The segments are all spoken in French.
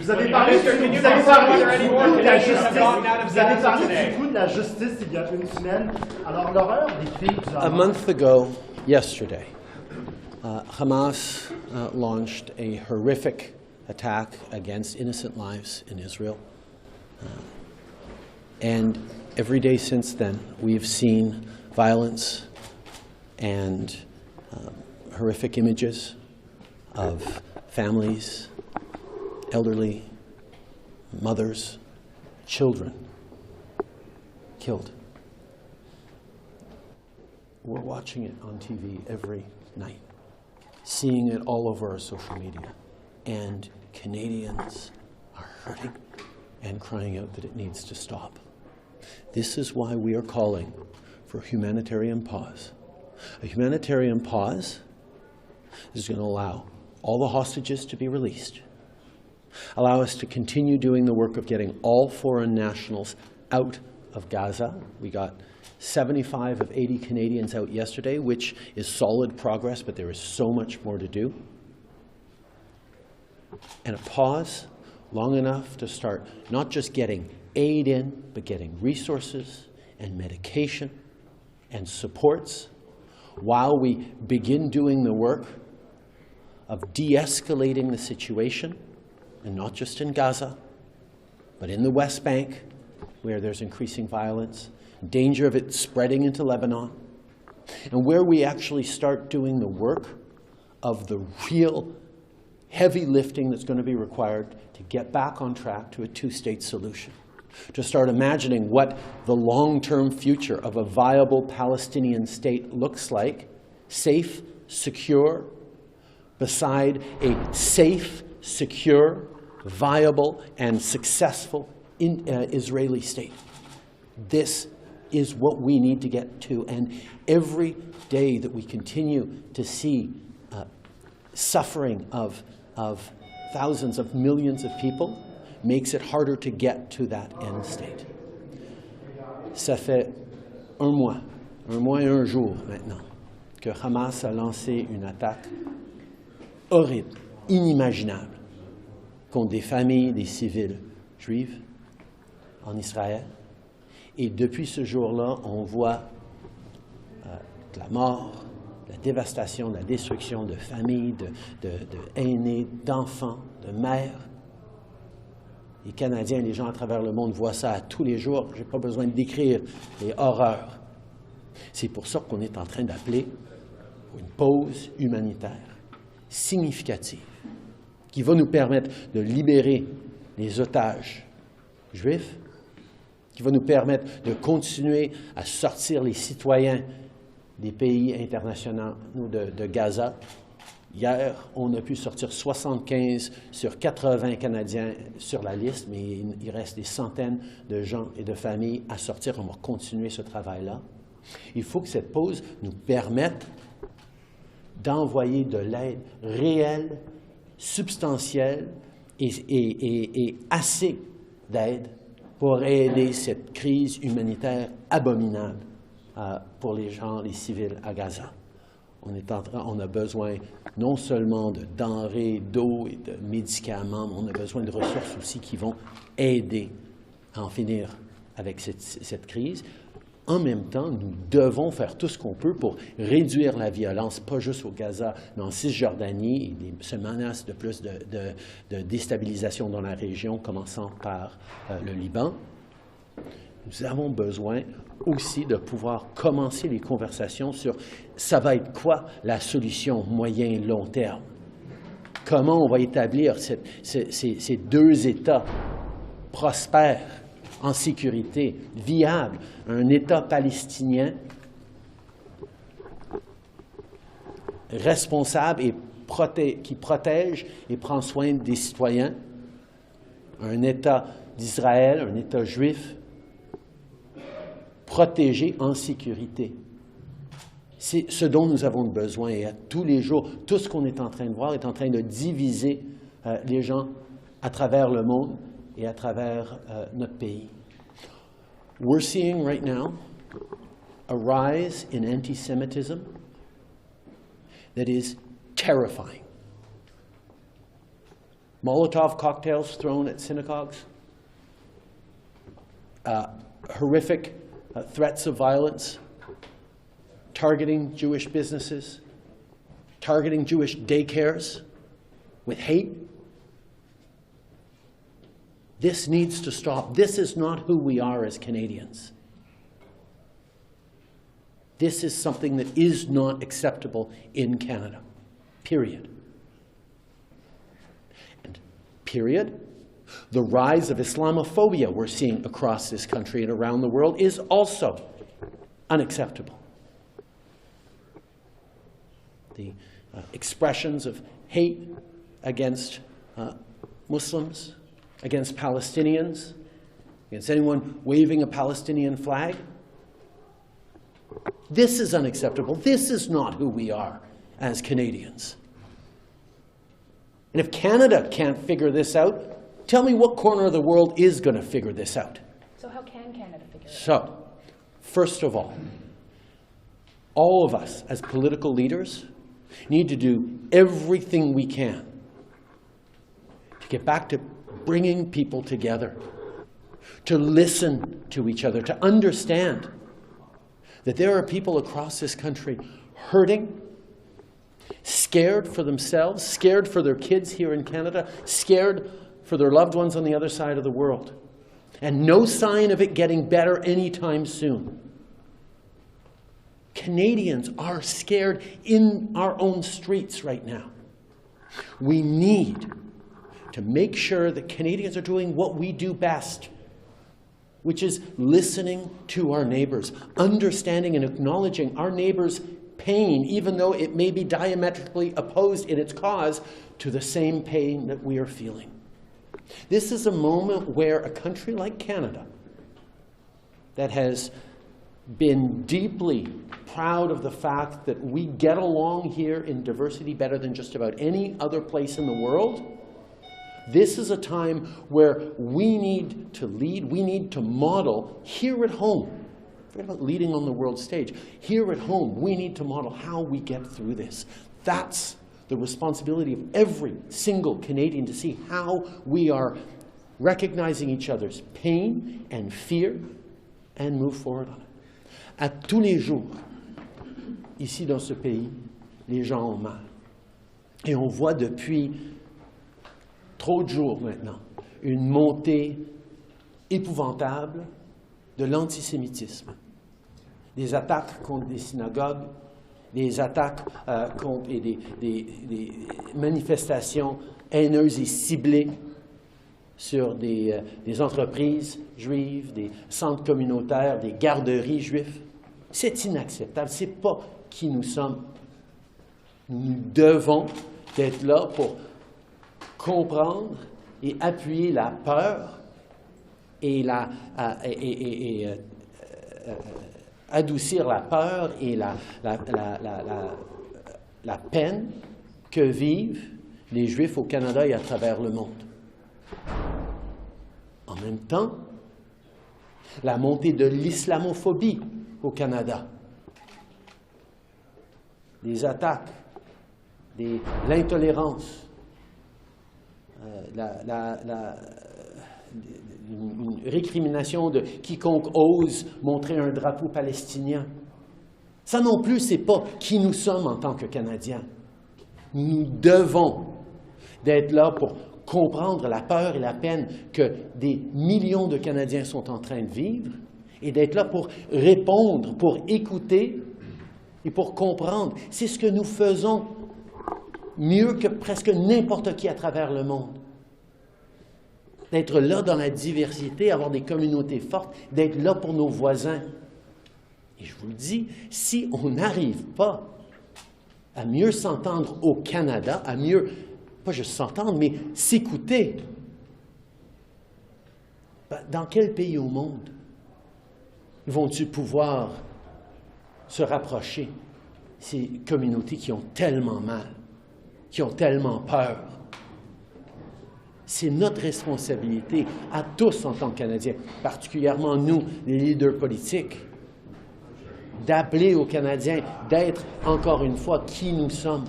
Vous avez parlé du coût de la justice il y a une semaine. Alors, l'horreur des crimes du A Hamas. month ago, yesterday, Hamas launched a horrific attack against innocent lives in Israel. And every day since then, we've seen violence and horrific images of families, elderly, mothers, children killed. We're watching it on TV every night, seeing it all over our social media, and Canadians are hurting and crying out that it needs to stop. This is why we are calling for a humanitarian pause. A humanitarian pause is going to allow all the hostages to be released, allow us to continue doing the work of getting all foreign nationals out of Gaza. We got 75 of 80 Canadians out yesterday, which is solid progress, but there is so much more to do. And a pause long enough to start not just getting aid in, but getting resources and medication and supports while we begin doing the work of de-escalating the situation, and not just in Gaza, but in the West Bank, where there's increasing violence, danger of it spreading into Lebanon, and where we actually start doing the work of the real heavy lifting that's going to be required to get back on track to a two-state solution, to start imagining what the long-term future of a viable Palestinian state looks like, safe, secure, beside a safe, secure, viable, and successful Israeli state. This is what we need to get to, and every day that we continue to see suffering of thousands of millions of people makes it harder to get to that end state. Ça fait un mois et un jour maintenant, que Hamas a lancé une attaque horrible, inimaginable, contre des familles, des civils juifs en Israël. Et depuis ce jour-là, on voit de la mort, de la dévastation, de la destruction de familles, de aînés, d'enfants, de mères. Les Canadiens et les gens à travers le monde voient ça tous les jours. Je n'ai pas besoin de décrire les horreurs. C'est pour ça qu'on est en train d'appeler pour une pause humanitaire significative qui va nous permettre de libérer les otages juifs, qui va nous permettre de continuer à sortir les citoyens des pays internationaux de Gaza. Hier, on a pu sortir 75 sur 80 Canadiens sur la liste, mais il reste des centaines de gens et de familles à sortir. On va continuer ce travail-là. Il faut que cette pause nous permette d'envoyer de l'aide réelle, substantielle et assez d'aide pour aider cette crise humanitaire abominable pour les gens, les civils à Gaza. On a besoin non seulement de denrées, d'eau et de médicaments, mais on a besoin de ressources aussi qui vont aider à en finir avec cette crise. En même temps, nous devons faire tout ce qu'on peut pour réduire la violence, pas juste au Gaza, mais en Cisjordanie, et se menace de plus de déstabilisation dans la région, commençant par le Liban. Nous avons besoin aussi de pouvoir commencer les conversations sur ça va être quoi la solution moyen et long terme. Comment on va établir ces deux États prospères, en sécurité, viables, un État palestinien responsable et qui protège et prend soin des citoyens, un État d'Israël, un État juif, protégé en sécurité. C'est ce dont nous avons besoin. Et à tous les jours, tout ce qu'on est en train de voir est en train de diviser les gens à travers le monde et à travers notre pays. We're seeing right now a rise in anti-Semitism that is terrifying. Molotov cocktails thrown at synagogues, horrific threats of violence, targeting Jewish businesses, targeting Jewish daycares with hate. This needs to stop. This is not who we are as Canadians. This is something that is not acceptable in Canada, period. And period, the rise of Islamophobia we're seeing across this country and around the world is also unacceptable. The expressions of hate against Muslims, against Palestinians, against anyone waving a Palestinian flag. This is unacceptable. This is not who we are as Canadians. And if Canada can't figure this out, tell me what corner of the world is going to figure this out. So how can Canada figure it out? So, first of all of us as political leaders need to do everything we can to get back to bringing people together, to listen to each other, to understand that there are people across this country hurting, scared for themselves, scared for their kids here in Canada, scared for their loved ones on the other side of the world, and no sign of it getting better anytime soon. Canadians are scared in our own streets right now. We need to make sure that Canadians are doing what we do best, which is listening to our neighbors, understanding and acknowledging our neighbors' pain, even though it may be diametrically opposed in its cause to the same pain that we are feeling. This is a moment where a country like Canada, that has been deeply proud of the fact that we get along here in diversity better than just about any other place in the world, this is a time where we need to lead, we need to model here at home. Forget about leading on the world stage. Here at home, we need to model how we get through this. That's the responsibility of every single Canadian, to see how we are recognizing each other's pain and fear and move forward on it. À tous les jours, ici dans ce pays, les gens ont mal. Et on voit depuis trop de jours maintenant une montée épouvantable de l'antisémitisme. Des attaques contre des synagogues, des attaques contre et des manifestations haineuses et ciblées sur des entreprises juives, des centres communautaires, des garderies juives. C'est inacceptable. Ce n'est pas qui nous sommes. Nous devons être là pour comprendre et appuyer la peur et adoucir la peur et la peine que vivent les Juifs au Canada et à travers le monde. En même temps, la montée de l'islamophobie au Canada, les attaques, l'intolérance, une récrimination de quiconque ose montrer un drapeau palestinien. Ça non plus, ce n'est pas qui nous sommes en tant que Canadiens. Nous devons d'être là pour comprendre la peur et la peine que des millions de Canadiens sont en train de vivre, et d'être là pour répondre, pour écouter et pour comprendre. C'est ce que nous faisons mieux que presque n'importe qui à travers le monde. D'être là dans la diversité, avoir des communautés fortes, d'être là pour nos voisins. Et je vous le dis, si on n'arrive pas à mieux s'entendre au Canada, à mieux, pas juste s'entendre, mais s'écouter, dans quel pays au monde vont-ils pouvoir se rapprocher, ces communautés qui ont tellement mal, qui ont tellement peur? C'est notre responsabilité à tous en tant que Canadiens, particulièrement nous, les leaders politiques, d'appeler aux Canadiens d'être, encore une fois, qui nous sommes.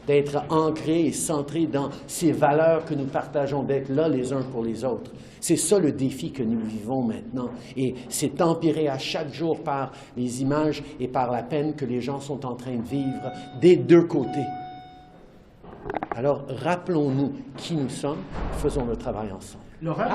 d'être ancrés et centrés dans ces valeurs que nous partageons, d'être là les uns pour les autres. C'est ça le défi que nous vivons maintenant. Et c'est empiré à chaque jour par les images et par la peine que les gens sont en train de vivre des deux côtés. Alors, rappelons-nous qui nous sommes, faisons le travail ensemble. L'horreur